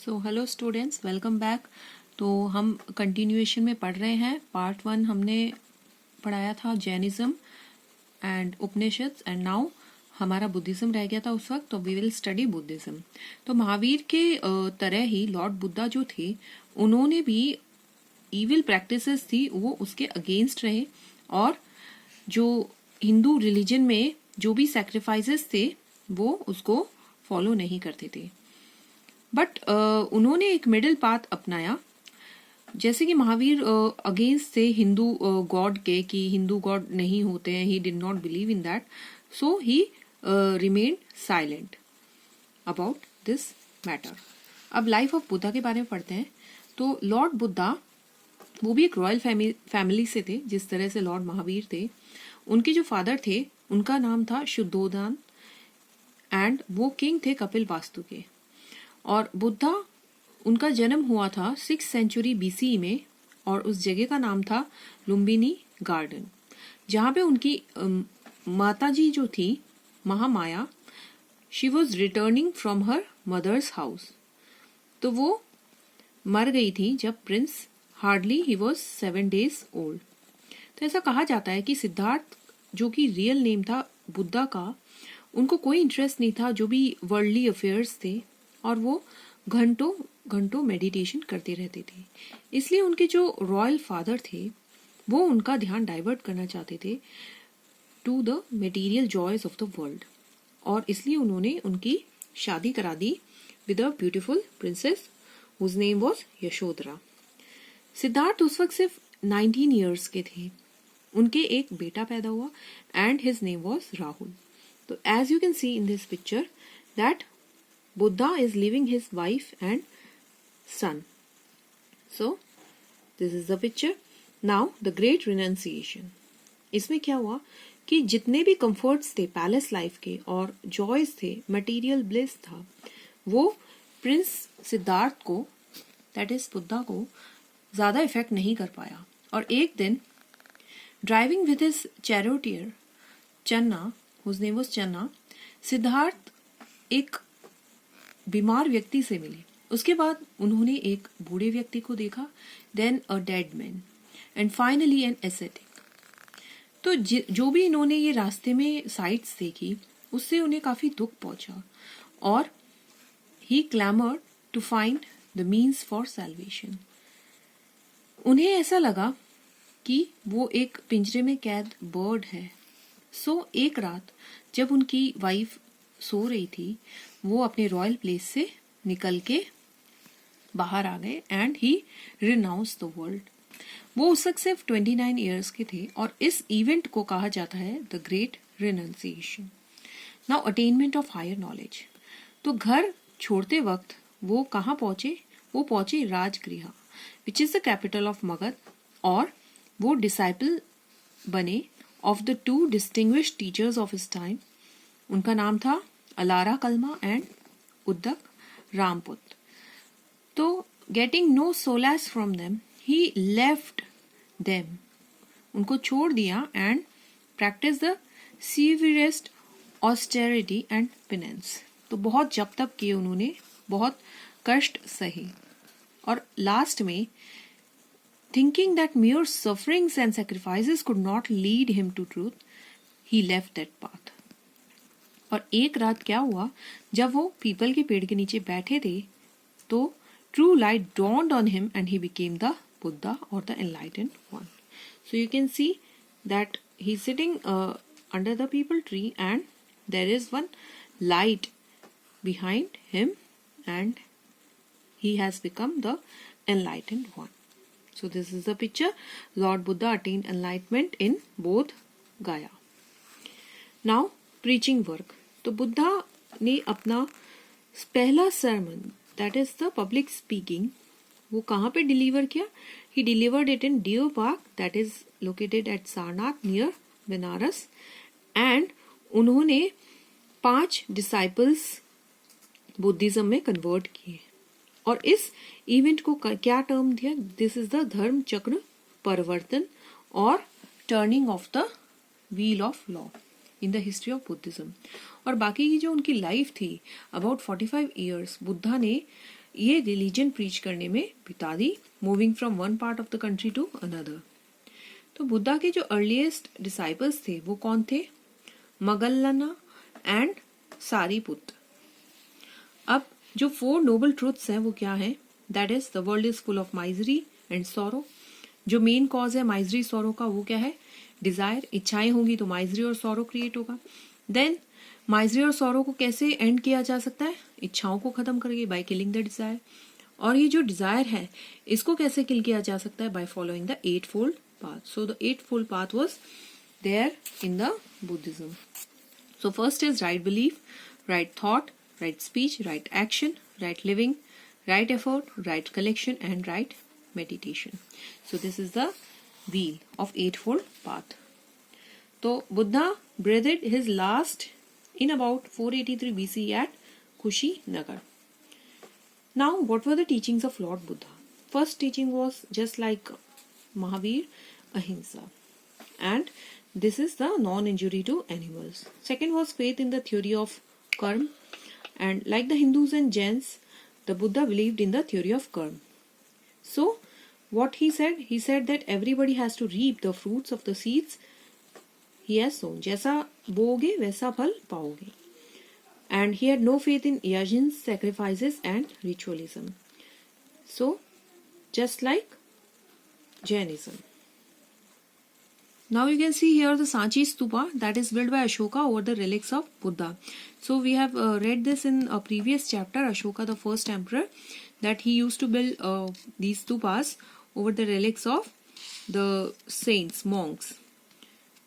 So hello students, welcome back. तो हम continuation में पढ़ रहे हैं। पार्ट 1 हमने पढ़ाया था Jainism and Upanishad, and now हमारा बुद्धिज्म रह गया था उस वक्त। तो वी विल स्टडी बुद्धिज्म। तो महावीर के तरह ही लॉर्ड बुद्धा जो थे, उन्होंने भी इविल प्रैक्टिसेस थी वो उसके अगेंस्ट रहे, और जो हिंदू रिलीजन में जो भी सैक्रिफाइसेस थे वो उसको फॉलो नहीं करते थे। बट उन्होंने एक मिडिल पाथ अपनाया। जैसे कि महावीर अगेंस्ट थे हिंदू गॉड के, कि हिंदू गॉड नहीं होते हैं, he did not believe in that, so he remained silent about this matter. अब लाइफ ऑफ बुद्धा के बारे में पढ़ते हैं। तो लॉर्ड बुद्धा वो भी एक रॉयल फैमिली से थे, जिस तरह से लॉर्ड महावीर थे। उनके जो फादर थे उनका नाम था शुद्धोधन, एंड वो किंग थे कपिल वास्तु के। और बुद्धा, उनका जन्म हुआ था 6th सेंचुरी BCE में, और उस जगह का नाम था लुम्बिनी गार्डन, जहाँ पे उनकी माताजी जो थी Mahamaya, she was returning from her mother's house. तो वो मर गई थी जब प्रिंस हार्डली ही वॉज 7 days ओल्ड। तो ऐसा कहा जाता है कि सिद्धार्थ, जो कि रियल नेम था बुद्धा का, उनको कोई इंटरेस्ट नहीं था जो भी वर्ल्डली अफेयर्स थे, और वो घंटों घंटों मेडिटेशन करते रहते थे। इसलिए उनके जो रॉयल फादर थे वो उनका ध्यान डाइवर्ट करना चाहते थे to the material joys of the world, और इसलिए उन्होंने उनकी शादी करा दी with a beautiful princess whose name was Yashodhara. Siddhartha उस वक्त सिर्फ 19 years के थे। उनके एक बेटा पैदा हुआ and his name was Rahul. तो as you can see in this picture that Buddha is leaving his wife and son. So, this is the picture. Now, the great renunciation. इसमें क्या हुआ कि जितने भी कंफर्ट्स थे पैलेस लाइफ के और जॉयज थे, मटेरियल ब्लिस था, वो प्रिंस सिद्धार्थ को, दैट इज बुद्धा को, ज्यादा इफेक्ट नहीं कर पाया। और एक दिन ड्राइविंग विद हिज चैरियोटियर चन्ना, हुज नेम वाज चन्ना, सिद्धार्थ एक बीमार व्यक्ति से मिले। उसके बाद उन्होंने एक बूढ़े व्यक्ति को देखा, then a dead man, and finally an ascetic. तो जो भी इन्होंने ये रास्ते में साइट्स देखी, उससे उन्हें काफी दुख पहुंचा, और he clamoured to find the means for salvation. उन्हें ऐसा लगा कि वो एक पिंजरे में कैद बर्ड है। सो एक रात जब उनकी वाइफ सो रही थी, वो अपने रॉयल प्लेस से निकल के बाहर आ गए, and he renounce the world. वो उस वक्त सिर्फ 29 years के थे, और इस इवेंट को कहा जाता है the great renunciation. Now attainment of higher knowledge. तो घर छोड़ते वक्त वो कहाँ पहुंचे? वो पहुंचे Rajagriha, which is the capital of Magadha, और वो डिसाइपल बने of the 2 distinguished teachers of his time. उनका नाम था अलारा कल्मा एंड उद्दक रामपुत। तो getting no solace from them, he left them, उनको छोड़ दिया, and practice the severest austerity and penance. तो बहुत जप तप किए उन्होंने, बहुत कष्ट सही, और लास्ट में thinking that mere sufferings and sacrifices could not lead him to truth, he left that path. और एक रात क्या हुआ, जब वो पीपल के पेड़ के नीचे बैठे थे, तो true light dawned on him and he became the Buddha or the enlightened one. So you can see that he's sitting under the peepal tree, and there is one light behind him, and he has become the enlightened one. So this is the picture. Lord Buddha attained enlightenment in Bodh Gaya. Now preaching work. तो बुद्धा ने अपना पहला sermon, that is the public speaking, वो कहाँ पे deliver किया? He delivered it in deer park, that is located at Sarnath near Banaras, and उन्होंने 5 disciples Buddhism में कन्वर्ट किए। और इस इवेंट को क्या टर्म दिया? दिस इज द धर्म चक्र परिवर्तन, और turning of the wheel of law in the history of Buddhism. और बाकी की जो उनकी लाइफ थी, अबाउट 45 years, बुद्धा ने ये रिलीजन प्रीच करने में बिता दी, moving from one part of the country to another. तो बुद्धा के जो अर्लीस्ट डिसाइपल्स थे वो कौन थे? मगल्लना एंड सारीपुत्र। अब जो 4 नोबल ट्रूथ्स हैं वो क्या है? That is the world is full of misery and sorrow. जो मेन कॉज है माइजरी सॉरो का वो क्या है? डिजायर। इच्छाएं होंगी तो माइजरी और सॉरो क्रिएट होगा। देन माइजरी और सॉरो को कैसे एंड किया जा सकता है? इच्छाओं को खत्म करके, बाय किलिंग द डिजायर। और ये जो डिजायर है इसको कैसे किल किया जा सकता है? By following the 8-fold path. So the 8-fold path was there in the Buddhism. So first is right belief, right thought, right speech, right action, right living, right effort, right collection, and right meditation. So this is the wheel of 8-fold path. So Buddha breathed his last in about 483 BC at Kushinagar. Now what were the teachings of Lord Buddha? First teaching was just like Mahavir, ahimsa, and this is the non-injury to animals. Second was faith in the theory of karma, and like the Hindus and Jains, the Buddha believed in the theory of karma. So what he said that everybody has to reap the fruits of the seeds he has sown. जैसा बोओगे वैसा फल पाओगे. And he had no faith in yajnas, sacrifices and ritualism. So just like Jainism. Now you can see here the Sanchi Stupa that is built by Ashoka over the relics of Buddha. So we have read this in a previous chapter, Ashoka the first emperor, that he used to build these stupas over the relics of the saints, monks.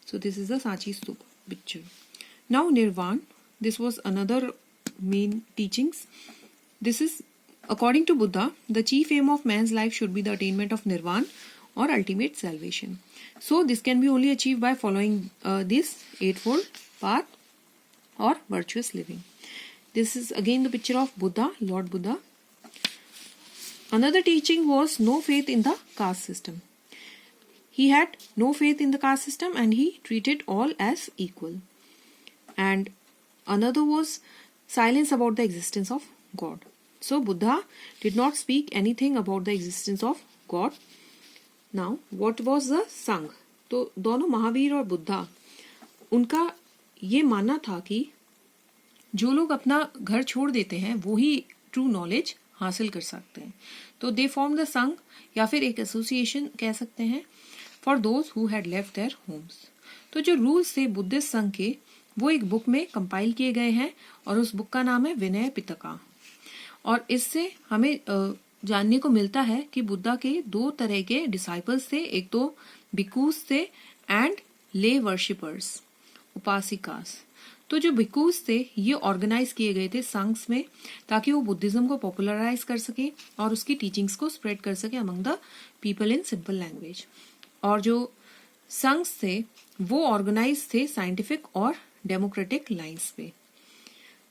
So this is the Sanchi Stupa picture. Now Nirvana, this was another main teachings. This is according to Buddha, the chief aim of man's life should be the attainment of Nirvana or ultimate salvation. So this can be only achieved by following this 8-fold path or virtuous living. This is again the picture of Buddha, Lord Buddha. Another teaching was no faith in the caste system. He had no faith in the caste system and he treated all as equal. And another was silence about the existence of God. So Buddha did not speak anything about the existence of God. Now what was the संघ? तो दोनों महावीर और बुद्धा, उनका ये मानना था कि जो लोग अपना घर छोड़ देते हैं वो ही ट्रू नॉलेज हासिल कर सकते हैं. तो दे फॉर्म द संघ या फिर एक एसोसिएशन कह सकते हैं for those who had left their homes. तो जो रूल्स थे बुद्धिस्ट संघ के वो एक बुक में कंपाइल किए गए हैं और उस बुक का नाम है विनय पिटका. और इससे हमें जानने को मिलता है कि बुद्धा के 2 तरह के डिसाइपल्स थे. एक तो भिक्खूस थे एंड ले वर्शिपर्स, उपासिकास. तो जो भिक्खूस थे ये ऑर्गेनाइज किए गए थे संघ्स में ताकि वो बुद्धिज्म को पॉपुलराइज कर सके और उसकी टीचिंग्स को स्प्रेड कर सके among the people in simple language. और जो संघ्स थे वो ऑर्गेनाइज थे साइंटिफिक और डेमोक्रेटिक लाइंस पे.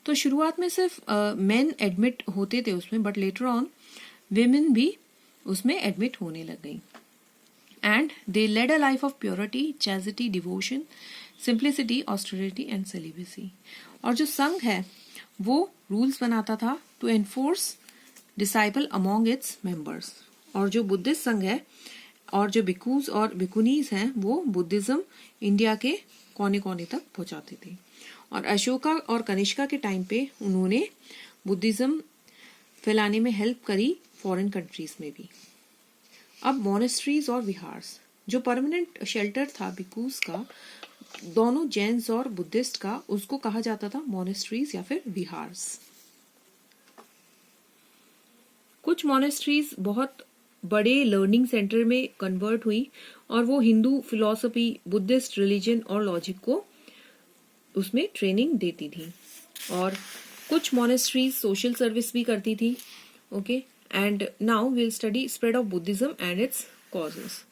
तो शुरुआत में सिर्फ मेन एडमिट होते थे उसमें, बट लेटर ऑन विमेन भी उसमें एडमिट होने लग गई. And they led a life of purity, chastity, devotion, simplicity, austerity and celibacy. और जो संघ है वो रूल्स बनाता था to enforce discipline among its members. और जो बुद्धिस्ट संघ है और जो भिक्खूज और भिक्खुनीज हैं वो बुद्धिज्म इंडिया के कोने कोने तक पहुंचाते थे. और अशोका और कनिष्का के टाइम पे उन्होंने बुद्धिज्म फैलाने में हेल्प करी फॉरेन कंट्रीज में भी. अब मोनेस्ट्रीज और विहार्स, जो परमानेंट शेल्टर था भिक्खूस का, दोनों जैन्स और बुद्धिस्ट का, उसको कहा जाता था मोनेस्ट्रीज या फिर विहार्स. कुछ मोनेस्ट्रीज बहुत बड़े लर्निंग सेंटर में कन्वर्ट हुई और वो हिंदू फिलॉसफी, बुद्धिस्ट रिलीजन और लॉजिक को उसमें ट्रेनिंग देती थी. और कुछ मोनेस्ट्रीज सोशल सर्विस भी करती थी. Okay, and now we will study spread of Buddhism and its causes.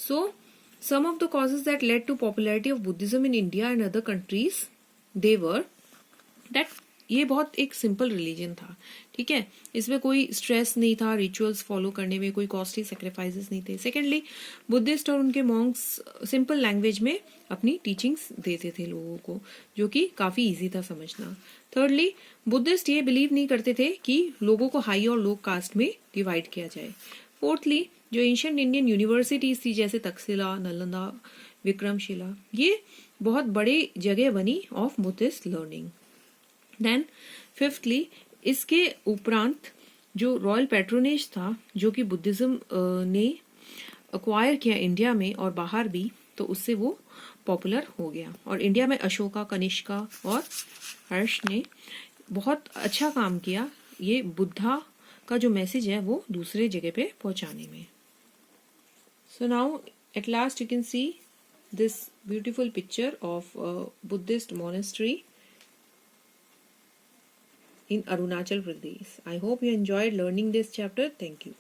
So some of the causes that led to popularity of Buddhism in India and other countries, they were that ये बहुत एक simple religion था, ठीक है, इसमें कोई stress नहीं था, रिचुअल्स फॉलो करने में कोई कॉस्टली सेक्रीफाइसेस नहीं थे। सेकेंडली, बुद्धिस्ट और उनके मॉन्क्स सिंपल लैंग्वेज में अपनी टीचिंग्स देते थे लोगों को, जो कि काफी इजी था समझना। थर्डली, बुद्धिस्ट ये बिलीव नहीं करते थे कि लोगों को हाई और लो कास्ट में डिवाइड किया जाए। फोर्थली, जो एंशिएंट इंडियन यूनिवर्सिटीज थी जैसे तक्षशिला, नालंदा, विक्रमशिला, ये बहुत बड़े जगह बनी of Buddhist learning. Then fifthly, इसके उपरांत जो रॉयल पैट्रोनेज था जो कि बुद्धिज्म ने अक्वायर किया इंडिया में और बाहर भी, तो उससे वो पॉपुलर हो गया। और इंडिया में अशोका, कनिष्का और हर्ष ने बहुत अच्छा काम किया ये बुद्धा का जो मैसेज है वो दूसरे जगह पे पहुंचाने में। So now at last you can C this beautiful picture of a Buddhist monastery in Arunachal Pradesh. I hope you enjoyed learning this chapter. Thank you.